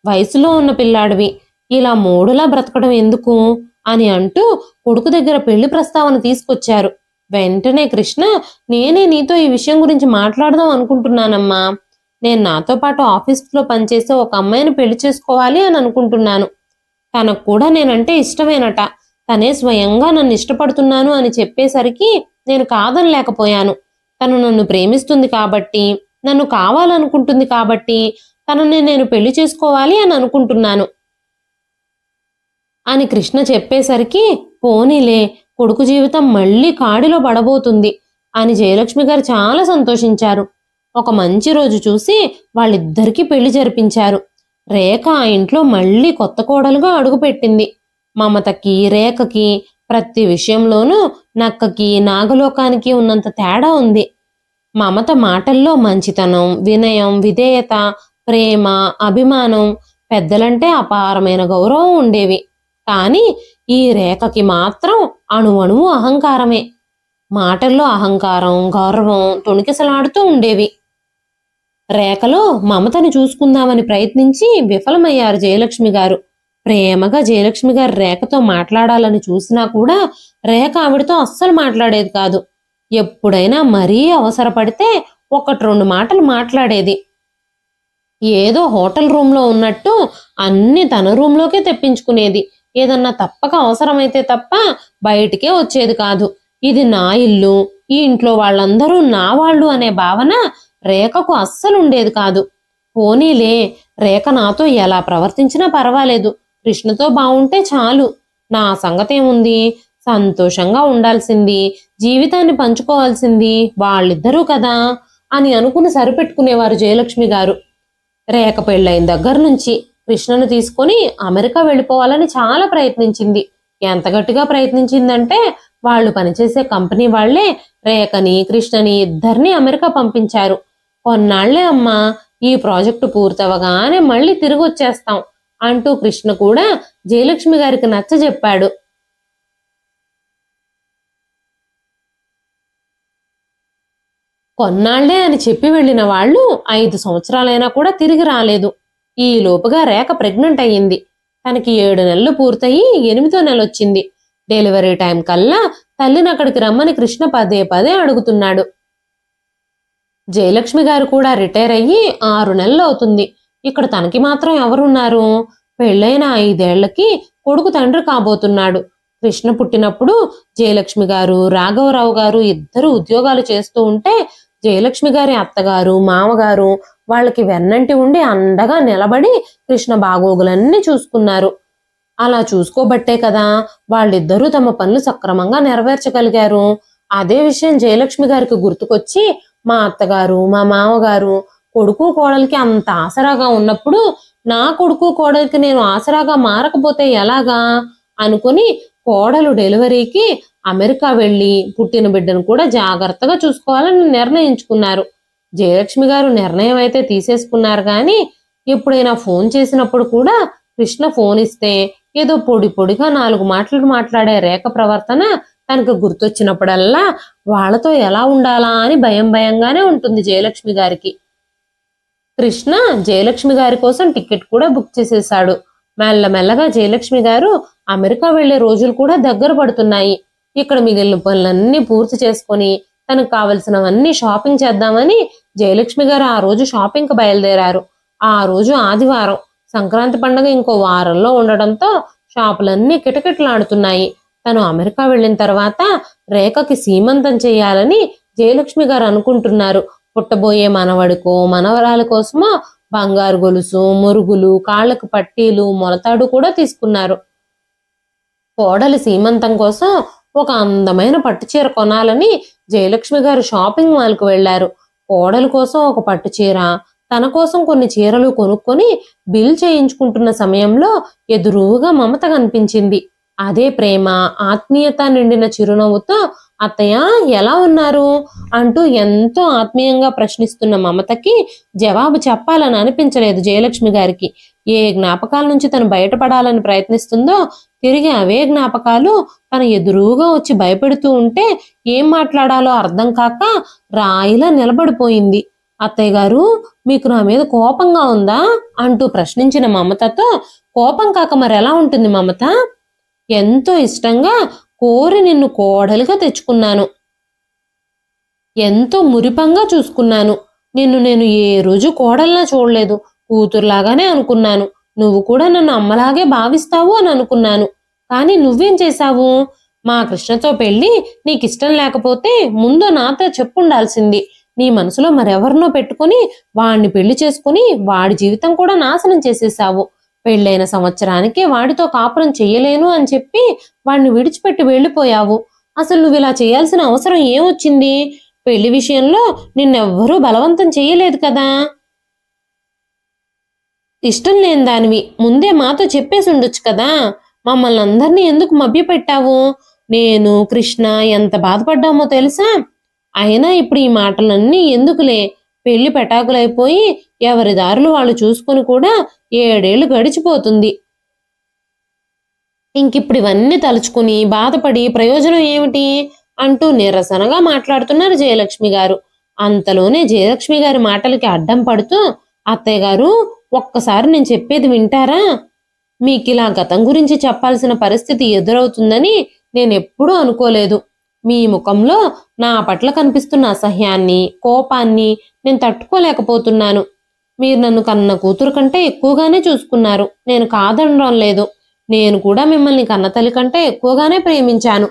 వయసులో ఉన్న పిల్లాడివి, ఇలా మూడులా బ్రతకడం ఎందుకు అని అంటూ కొడుకు దగ్గర పెళ్లి ప్రస్తావన తీసుకొచ్చారు. వెంటనే కృష్ణ, నేనే నీతో ఈ విషయం గురించి మాట్లాడదాం అనుకుంటున్నానమ్మా. నేను నాతో పాటు ఆఫీస్లో పనిచేసే ఒక అమ్మాయిని పెళ్లి చేసుకోవాలి అని అనుకుంటున్నాను. తనకు కూడా నేనంటే ఇష్టమేనట. తనే స్వయంగా నన్ను ఇష్టపడుతున్నాను అని చెప్పేసరికి నేను కాదనలేకపోయాను. తను నన్ను ప్రేమిస్తుంది కాబట్టి, నన్ను కావాలనుకుంటుంది కాబట్టి తనని నేను పెళ్లి చేసుకోవాలి అని అనుకుంటున్నాను అని కృష్ణ చెప్పేసరికి, పోనీలే, కొడుకు జీవితం మళ్ళీ కాడిలో పడబోతుంది అని జయలక్ష్మి గారు చాలా సంతోషించారు. ఒక మంచి రోజు చూసి వాళ్ళిద్దరికీ పెళ్లి జరిపించారు. రేఖ ఆ ఇంట్లో మళ్ళీ కొత్త కోడలుగా అడుగుపెట్టింది. మమతకి రేఖకి ప్రతి విషయంలోనూ నక్కకి నాగలోకానికి ఉన్నంత తేడా ఉంది. మమత మాటల్లో మంచితనం, వినయం, విధేయత, ప్రేమ, అభిమానం, పెద్దలంటే అపారమైన గౌరవం ఉండేవి. కానీ ఈ రేఖకి మాత్రం అణువణువు అహంకారమే. మాటల్లో అహంకారం, గౌరవం తొణికిసలాడుతూ ఉండేవి. రేఖలో మమతని చూసుకుందామని ప్రయత్నించి విఫలమయ్యారు జయలక్ష్మి గారు. ప్రేమగా జయలక్ష్మి గారు రేఖతో మాట్లాడాలని చూసినా కూడా రేఖ ఆవిడతో అస్సలు మాట్లాడేది కాదు. ఎప్పుడైనా మరీ అవసరపడితే ఒకటి రెండు మాటలు మాట్లాడేది. ఏదో హోటల్ రూమ్లో ఉన్నట్టు అన్ని తన రూమ్లోకే తెప్పించుకునేది. ఏదన్నా తప్పక అవసరమైతే తప్ప బయటికే వచ్చేది కాదు. ఇది నా ఇల్లు, ఈ ఇంట్లో వాళ్ళందరూ నా వాళ్ళు అనే భావన రేఖకు అస్సలు ఉండేది కాదు. పోనీలే, రేఖ నాతో ఎలా ప్రవర్తించినా పర్వాలేదు, కృష్ణతో బాగుంటే చాలు, నా సంగతేముంది, సంతోషంగా ఉండాల్సింది, జీవితాన్ని పంచుకోవాల్సింది వాళ్ళిద్దరూ కదా అని అనుకుని సరిపెట్టుకునేవారు జయలక్ష్మి గారు. రేఖ పెళ్ళైన దగ్గర నుంచి కృష్ణను తీసుకొని అమెరికా వెళ్ళిపోవాలని చాలా ప్రయత్నించింది. ఎంత గట్టిగా ప్రయత్నించిందంటే వాళ్ళు పనిచేసే కంపెనీ వాళ్లే రేఖని, కృష్ణని ఇద్దరిని అమెరికా పంపించారు. కొన్నాళ్లే అమ్మా, ఈ ప్రాజెక్టు పూర్తవగానే మళ్ళీ తిరిగి వచ్చేస్తాం అంటూ కృష్ణ కూడా జయలక్ష్మి గారికి నచ్చజెప్పాడు. కొన్నాళ్లే అని చెప్పి వెళ్లిన వాళ్ళు 5 సంవత్సరాలైనా కూడా తిరిగి రాలేదు. ఈ లోపుగా రేఖ ప్రెగ్నెంట్ అయ్యింది. తనకి 7 నెలలు పూర్తయి 8వ నెల వచ్చింది. డెలివరీ టైం కల్లా తల్లిని అక్కడికి రమ్మని కృష్ణ పదే పదే అడుగుతున్నాడు. జయలక్ష్మి గారు కూడా రిటైర్ అయ్యి 6 నెలలు అవుతుంది. ఇక్కడ తనకి మాత్రం ఎవరున్నారు? పెళ్ళైన 5 ఏళ్లకి కొడుకు తండ్రి కాబోతున్నాడు. కృష్ణ పుట్టినప్పుడు జయలక్ష్మి గారు, రాఘవరావు గారు ఇద్దరు ఉద్యోగాలు చేస్తూ ఉంటే జయలక్ష్మి గారి అత్తగారు, మామగారు వాళ్ళకి వెన్నంటి ఉండి అండగా నిలబడి కృష్ణ బాగోగులన్నీ చూసుకున్నారు. అలా చూసుకోబట్టే కదా వాళ్ళిద్దరూ తమ పనులు సక్రమంగా నెరవేర్చగలిగారు. అదే విషయం జయలక్ష్మి గారికి గుర్తుకొచ్చి, మా అత్తగారు, మా మామగారు కొడుకు కోడలికి అంత ఆసరాగా ఉన్నప్పుడు నా కొడుకు కోడలికి నేను ఆసరాగా మారకపోతే ఎలాగా అనుకుని కోడలు డెలివరీకి అమెరికా వెళ్లి పుట్టిన బిడ్డను కూడా జాగ్రత్తగా చూసుకోవాలని నిర్ణయించుకున్నారు. జయలక్ష్మి గారు నిర్ణయం అయితే తీసేసుకున్నారు గాని ఎప్పుడైనా ఫోన్ చేసినప్పుడు కూడా కృష్ణ ఫోన్ ఇస్తే ఏదో పొడి పొడిగా 4 మాటలు మాట్లాడే రేఖ ప్రవర్తన తనకు గుర్తొచ్చినప్పుడల్లా వాళ్లతో ఎలా ఉండాలా అని భయం భయంగానే ఉంటుంది జయలక్ష్మి గారికి. కృష్ణ జయలక్ష్మి గారి కోసం టికెట్ కూడా బుక్ చేసేశాడు. మెల్లమెల్లగా జయలక్ష్మి గారు అమెరికా వెళ్లే రోజులు కూడా దగ్గర పడుతున్నాయి. ఇక్కడ మిగిలిన పనులన్నీ పూర్తి చేసుకుని తనకు కావలసినవన్నీ షాపింగ్ చేద్దామని జయలక్ష్మి గారు ఆ రోజు షాపింగ్కి బయలుదేరారు. ఆ రోజు ఆదివారం. సంక్రాంతి పండుగ ఇంకో వారంలో ఉండడంతో షాపులన్నీ కిటకిటలాడుతున్నాయి. తను అమెరికా వెళ్ళిన తర్వాత రేఖకి సీమంతం చేయాలని జయలక్ష్మి గారు అనుకుంటున్నారు. పుట్టబోయే మనవడికో మనవరాల కోసమో బంగారు గొలుసు, మురుగులు, కాళ్ళకు పట్టీలు, మొలతాడు కూడా తీసుకున్నారు. కోడలి సీమంతం కోసం ఒక అందమైన పట్టుచీర కొనాలని జయలక్ష్మి గారు షాపింగ్ మాల్కు వెళ్లారు. కోడలి కోసం ఒక పట్టుచీర, తన కోసం కొన్ని చీరలు కొనుక్కొని బిల్ చేయించుకుంటున్న సమయంలో ఎదురుగా మమత కనిపించింది. అదే ప్రేమ, ఆత్మీయత నిండిన చిరునవ్వుతో అత్తయ్య ఎలా ఉన్నారు అంటూ ఎంతో ఆత్మీయంగా ప్రశ్నిస్తున్న మమతకి జవాబు చెప్పాలని అనిపించలేదు జయలక్ష్మి గారికి. ఏ జ్ఞాపకాల నుంచి తను బయటపడాలని ప్రయత్నిస్తుందో తిరిగి అవే జ్ఞాపకాలు తన ఎదురుగా వచ్చి భయపెడుతూ ఉంటే ఏం మాట్లాడాలో అర్థం కాక రాయిలా నిలబడిపోయింది. అత్తయ్య గారు, మీకు నా మీద కోపంగా ఉందా అంటూ ప్రశ్నించిన మమతతో, కోపం కాక మరెలా ఉంటుంది మమత? ఎంతో ఇష్టంగా కోరి నిన్ను కోడలిగా తెచ్చుకున్నాను. ఎంతో మురిపంగా చూసుకున్నాను. నిన్ను నేను ఏ రోజు కోడల్లా చూడలేదు. కూతురులాగానే అనుకున్నాను. నువ్వు కూడా నన్ను అమ్మలాగే భావిస్తావు అని అనుకున్నాను. కానీ నువ్వేం చేశావు? మా కృష్ణతో పెళ్లి నీకిష్టం లేకపోతే ముందు నాతో చెప్పుండాల్సింది. నీ మనసులో మరెవరినో పెట్టుకుని వాడిని పెళ్లి చేసుకుని వాడి జీవితం కూడా నాశనం చేసేశావు. పెళ్ళైన సంవత్సరానికే వాడితో కాపురం చెయ్యలేను అని చెప్పి వాడిని విడిచిపెట్టి వెళ్ళిపోయావు. అసలు నువ్వు ఇలా చేయాల్సిన అవసరం ఏమొచ్చింది? పెళ్లి విషయంలో నిన్నెవ్వరూ బలవంతం చెయ్యలేదు కదా. ఇష్టం లేని దానివి ముందే మాతో చెప్పేసి ఉండొచ్చు కదా. మమ్మల్ని అందరినీ ఎందుకు మభ్యపెట్టావు? నేను, కృష్ణ ఎంత బాధపడ్డామో తెలుసా? అయినా ఇప్పుడు ఈ మాటలన్నీ ఎందుకులే. పెళ్లి పెటాకులైపోయి ఎవరి దారులు వాళ్ళు చూసుకుని కూడా 7 ఏళ్లు గడిచిపోతుంది. ఇంకిప్పుడు ఇవన్నీ తలుచుకుని బాధపడి ప్రయోజనం ఏమిటి అంటూ నిరసనగా మాట్లాడుతున్నారు జయలక్ష్మి గారు. అంతలోనే జయలక్ష్మి గారి మాటలకి అడ్డం పడుతూ, అత్తయ్య గారు, ఒక్కసారి నేను చెప్పేది వింటారా? మీకిలా గతం గురించి చెప్పాల్సిన పరిస్థితి ఎదురవుతుందని నేనెప్పుడూ అనుకోలేదు. మీ ముఖంలో నా పట్ల కనిపిస్తున్న అసహ్యాన్ని, కోపాన్ని నేను తట్టుకోలేకపోతున్నాను. మీరు నన్ను కన్న కూతురు కంటే ఎక్కువగానే చూసుకున్నారు. నేను కాదనడం లేదు. నేను కూడా మిమ్మల్ని కన్నతల్లి కంటే ఎక్కువగానే ప్రేమించాను.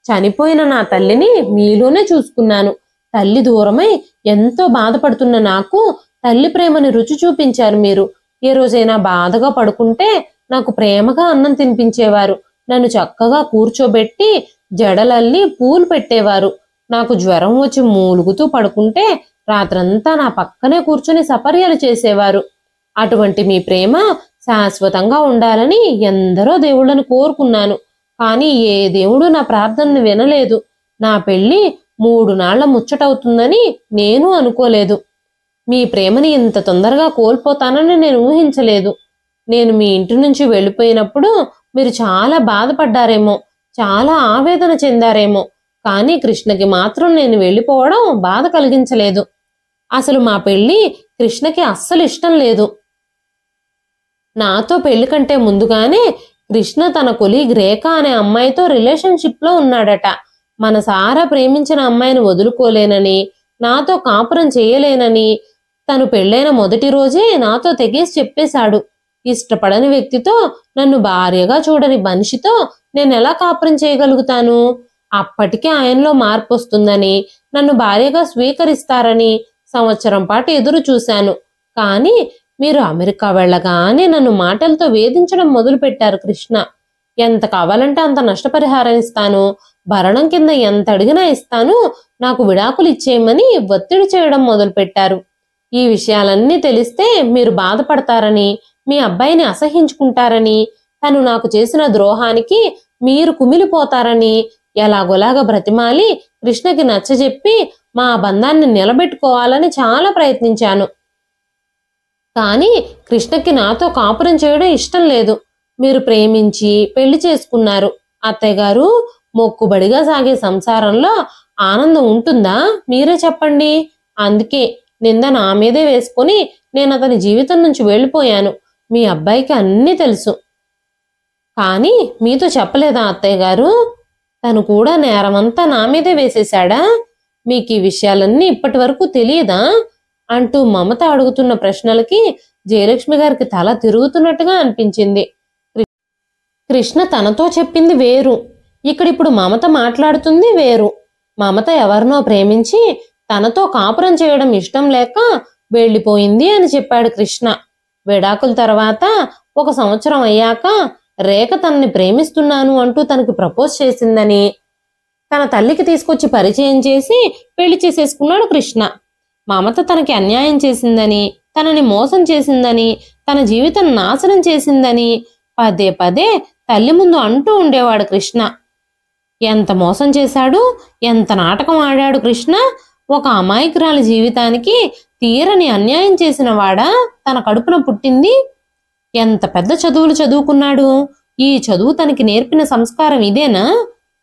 చనిపోయిన నా తల్లిని మీలోనే చూసుకున్నాను. తల్లి దూరమై ఎంతో బాధపడుతున్న నాకు తల్లి ప్రేమని రుచి చూపించారు మీరు. ఏ రోజైనా బాధగా పడుకుంటే నాకు ప్రేమగా అన్నం తినిపించేవారు. నన్ను చక్కగా కూర్చోబెట్టి జడలల్లి పూలు పెట్టేవారు. నాకు జ్వరం వచ్చి మూలుగుతూ పడుకుంటే రాత్రంతా నా పక్కనే కూర్చుని సపర్యలు చేసేవారు. అటువంటి మీ ప్రేమ శాశ్వతంగా ఉండాలని ఎందరో దేవుళ్ళని కోరుకున్నాను. కానీ ఏ దేవుడు నా ప్రార్థనను వినలేదు. నా పెళ్లి 3 నాళ్ల ముచ్చటవుతుందని నేను అనుకోలేదు. మీ ప్రేమని ఇంత తొందరగా కోల్పోతానని నేను ఊహించలేదు. నేను మీ ఇంటి నుంచి వెళ్ళిపోయినప్పుడు మీరు చాలా బాధపడ్డారేమో, చాలా ఆవేదన చెందారేమో. కానీ కృష్ణకి మాత్రం నేను వెళ్ళిపోవడం బాధ కలిగించలేదు. అసలు మా పెళ్లి కృష్ణకి అస్సలు ఇష్టం లేదు. నాతో పెళ్లి కంటే ముందుగానే కృష్ణ తన కొలీగ్ రేఖ అనే అమ్మాయితో రిలేషన్షిప్ లో ఉన్నాడట. మనసారా ప్రేమించిన అమ్మాయిని వదులుకోలేనని, నాతో కాపురం చేయలేనని తను పెళ్ళైన మొదటి రోజే నాతో తెగేసి చెప్పేశాడు. ఇష్టపడని వ్యక్తితో, నన్ను భార్యగా చూడని మనిషితో నేనెలా కాపురం చేయగలుగుతాను? అప్పటికే ఆయనలో మార్పు వస్తుందని, నన్ను భార్యగా స్వీకరిస్తారని సంవత్సరం పాటు ఎదురు చూశాను. కానీ మీరు అమెరికా వెళ్ళగానే నన్ను మాటలతో వేధించడం మొదలుపెట్టారు కృష్ణ. ఎంత కావాలంటే అంత నష్టపరిహారం ఇస్తాను, భరణం కింద ఎంత అడిగినా ఇస్తాను, నాకు విడాకులు ఇచ్చేయమని ఒత్తిడి చేయడం మొదలుపెట్టారు. ఈ విషయాలన్నీ తెలిస్తే మీరు బాధపడతారని, మీ అబ్బాయిని అసహించుకుంటారని, తను నాకు చేసిన ద్రోహానికి మీరు కుమిలిపోతారని ఎలాగోలాగా బ్రతిమాలి కృష్ణకి నచ్చజెప్పి మా బంధాన్ని నిలబెట్టుకోవాలని చాలా ప్రయత్నించాను. కానీ కృష్ణకి నాతో కాపురం చేయడం ఇష్టం లేదు. మీరు ప్రేమించి పెళ్లి చేసుకున్నారు. అత్తయ్య గారు, మొక్కుబడిగా సాగే సంసారంలో ఆనందం ఉంటుందా? మీరే చెప్పండి. అందుకే నింద నా మీదే వేసుకొని నేను అతని జీవితం నుంచి వెళ్ళిపోయాను. మీ అబ్బాయికి అన్నీ తెలుసు. కానీ మీతో చెప్పలేదా అత్తయ్య గారు? తను కూడా నేరమంతా నా మీదే వేసేశాడా? మీకు ఈ విషయాలన్నీ ఇప్పటి వరకు తెలియదా అంటూ మమత అడుగుతున్న ప్రశ్నలకి జయలక్ష్మి గారికి తల తిరుగుతున్నట్టుగా అనిపించింది. కృష్ణ తనతో చెప్పింది వేరు, ఇక్కడిప్పుడు మమత మాట్లాడుతుంది వేరు. మమత ఎవరినో ప్రేమించి తనతో కాపురం చేయడం ఇష్టం లేక వెళ్ళిపోయింది అని చెప్పాడు కృష్ణ. విడాకుల తర్వాత 1 సంవత్సరం అయ్యాక రేఖ తనని ప్రేమిస్తున్నాను అంటూ తనకి ప్రపోజ్ చేసిందని తన తల్లికి తీసుకొచ్చి పరిచయం చేసి పెళ్లి చేసేసుకున్నాడు కృష్ణ. మమత తనకి అన్యాయం చేసిందని, తనని మోసం చేసిందని, తన జీవితం నాశనం చేసిందని పదే పదే తల్లి ముందు అంటూ ఉండేవాడు కృష్ణ. ఎంత మోసం చేశాడు, ఎంత నాటకం ఆడాడు కృష్ణ. ఒక అమాయకురాలి జీవితానికి తీరని అన్యాయం చేసిన వాడా తన కడుపున పుట్టింది. ఎంత పెద్ద చదువులు చదువుకున్నాడు. ఈ చదువు తనకి నేర్పిన సంస్కారం ఇదేనా?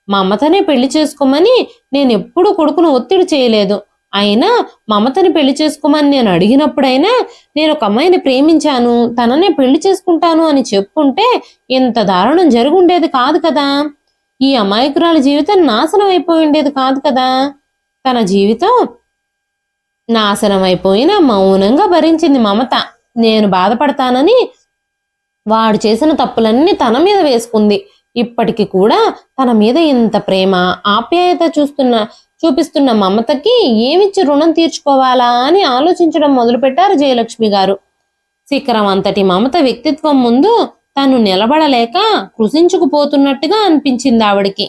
మమతనే పెళ్లి చేసుకోమని నేనెప్పుడు కొడుకును ఒత్తిడి చేయలేదు. అయినా మమతని పెళ్లి చేసుకోమని నేను అడిగినప్పుడైనా నేను ఒక అమ్మాయిని ప్రేమించాను, తననే పెళ్లి చేసుకుంటాను అని చెప్పుంటే ఇంత దారుణం జరుగుండేది కాదు కదా. ఈ అమాయకురాలి జీవితం నాశనం అయిపోయి ఉండేది కాదు కదా. తన జీవితం నాశనం అయిపోయినా మౌనంగా భరించింది మమత. నేను బాధపడతానని వాడు చేసిన తప్పులన్నీ తన మీద వేసుకుంది. ఇప్పటికి కూడా తన మీద ఇంత ప్రేమ ఆప్యాయత చూపిస్తున్న మమతకి ఏమిచ్చి రుణం తీర్చుకోవాలా అని ఆలోచించడం మొదలుపెట్టారు జయలక్ష్మి గారు. శిఖరం అంతటి మమత వ్యక్తిత్వం ముందు తను నిలబడలేక కృషించుకుపోతున్నట్టుగా అనిపించింది ఆవిడికి.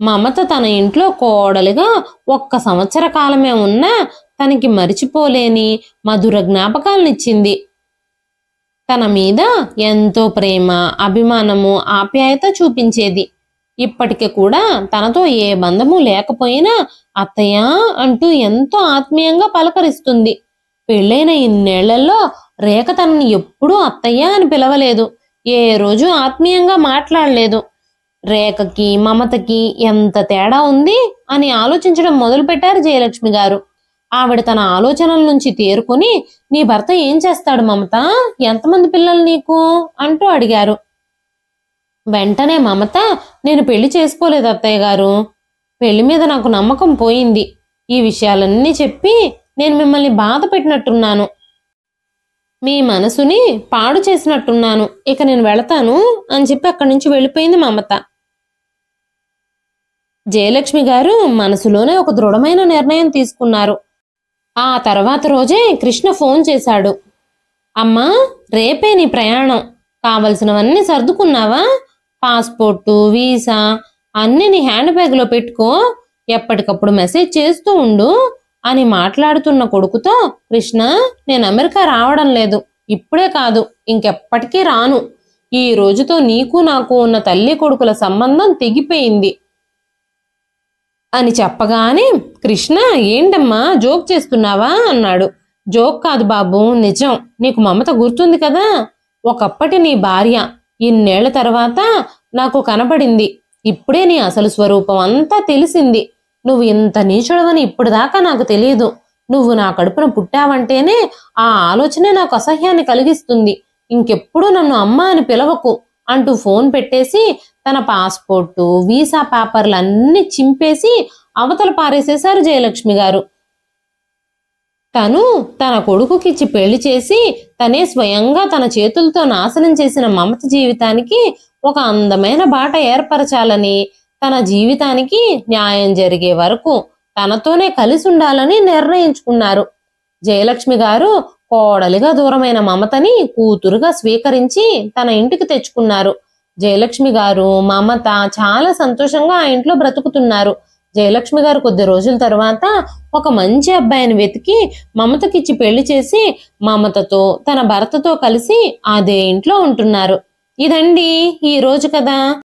మమత తన ఇంట్లో కోడలిగా 1 సంవత్సర కాలమే ఉన్నా తనకి మరిచిపోలేని మధుర జ్ఞాపకాలనిచ్చింది. తన మీద ఎంతో ప్రేమ, అభిమానము, ఆప్యాయత చూపించేది. ఇప్పటికి కూడా తనతో ఏ బంధము లేకపోయినా అత్తయ్య అంటూ ఎంతో ఆత్మీయంగా పలకరిస్తుంది. పెళ్ళైన ఇన్నేళ్లలో రేఖ తనని ఎప్పుడూ అత్తయ్య అని పిలవలేదు. ఏ రోజు ఆత్మీయంగా మాట్లాడలేదు. రేఖకి మమతకి ఎంత తేడా ఉంది అని ఆలోచించడం మొదలుపెట్టారు జయలక్ష్మి గారు. ఆవిడ తన ఆలోచనల నుంచి తేరుకొని, నీ భర్త ఏం చేస్తాడు మమత? ఎంతమంది పిల్లలు నీకు అంటూ అడిగారు. వెంటనే మమత, నేను పెళ్లి చేసుకోలేదు అత్తయ్య గారు. పెళ్లి మీద నాకు నమ్మకం పోయింది. ఈ విషయాలన్నీ చెప్పి నేను మిమ్మల్ని బాధ పెట్టినట్టున్నాను, మీ మనసుని పాడు చేసినట్టున్నాను. ఇక నేను వెళతాను అని చెప్పి అక్కడి నుంచి వెళ్ళిపోయింది మమత. జయలక్ష్మి గారు మనసులోనే ఒక దృఢమైన నిర్ణయం తీసుకున్నారు. ఆ తర్వాత రోజే కృష్ణ ఫోన్ చేశాడు. అమ్మా, రేపే నీ ప్రయాణం. కావలసినవన్నీ సర్దుకున్నావా? పాస్పోర్టు, వీసా అన్నీ నీ హ్యాండ్ బ్యాగ్లో పెట్టుకో. ఎప్పటికప్పుడు మెసేజ్ చేస్తూ ఉండు అని మాట్లాడుతున్న కొడుకుతో, కృష్ణ, నేను అమెరికా రావడం లేదు. ఇప్పుడే కాదు, ఇంకెప్పటికీ రాను. ఈ రోజుతో నీకు నాకు ఉన్న తల్లి కొడుకుల సంబంధం తెగిపోయింది అని చెప్పగానే, కృష్ణ, ఏంటమ్మా జోక్ చేస్తున్నావా అన్నాడు. జోక్ కాదు బాబు, నిజం. నీకు మమత గుర్తుంది కదా, ఒకప్పటి నీ భార్య. ఇన్నేళ్ల తర్వాత నాకు కనబడింది. ఇప్పుడే నీ అసలు స్వరూపం అంతా తెలిసింది. నువ్వు ఇంత నీచుడవని ఇప్పుడు దాకా నాకు తెలియదు. నువ్వు నా కడుపున పుట్టావంటేనే ఆ ఆలోచనే నాకు అసహ్యాన్ని కలిగిస్తుంది. ఇంకెప్పుడు నన్ను అమ్మ అని పిలవకు అంటూ ఫోన్ పెట్టేసి తన పాస్పోర్టు, వీసా పేపర్లన్నీ చింపేసి అవతల పారేసేశారు జయలక్ష్మి గారు. తను తన కొడుకుకిచ్చి పెళ్లి చేసి తనే స్వయంగా తన చేతులతో నాశనం చేసిన మమత జీవితానికి ఒక అందమైన బాట ఏర్పరచాలని, తన జీవితానికి న్యాయం జరిగే వరకు తనతోనే కలిసి ఉండాలని నిర్ణయించుకున్నారు. జయలక్ష్మి గారు కోడలిగా దూరమైన మమతని కూతురుగా స్వీకరించి తన ఇంటికి తెచ్చుకున్నారు. జయలక్ష్మి గారు, మమత చాలా సంతోషంగా ఆ ఇంట్లో బ్రతుకుతున్నారు. జయలక్ష్మి గారు కొద్ది రోజుల తర్వాత ఒక మంచి అబ్బాయిని వెతికి మమతకిచ్చి పెళ్లి చేసి మమతతో తన భర్తతో కలిసి అదే ఇంట్లో ఉంటున్నారు. ఇదండి ఈ రోజు కథ.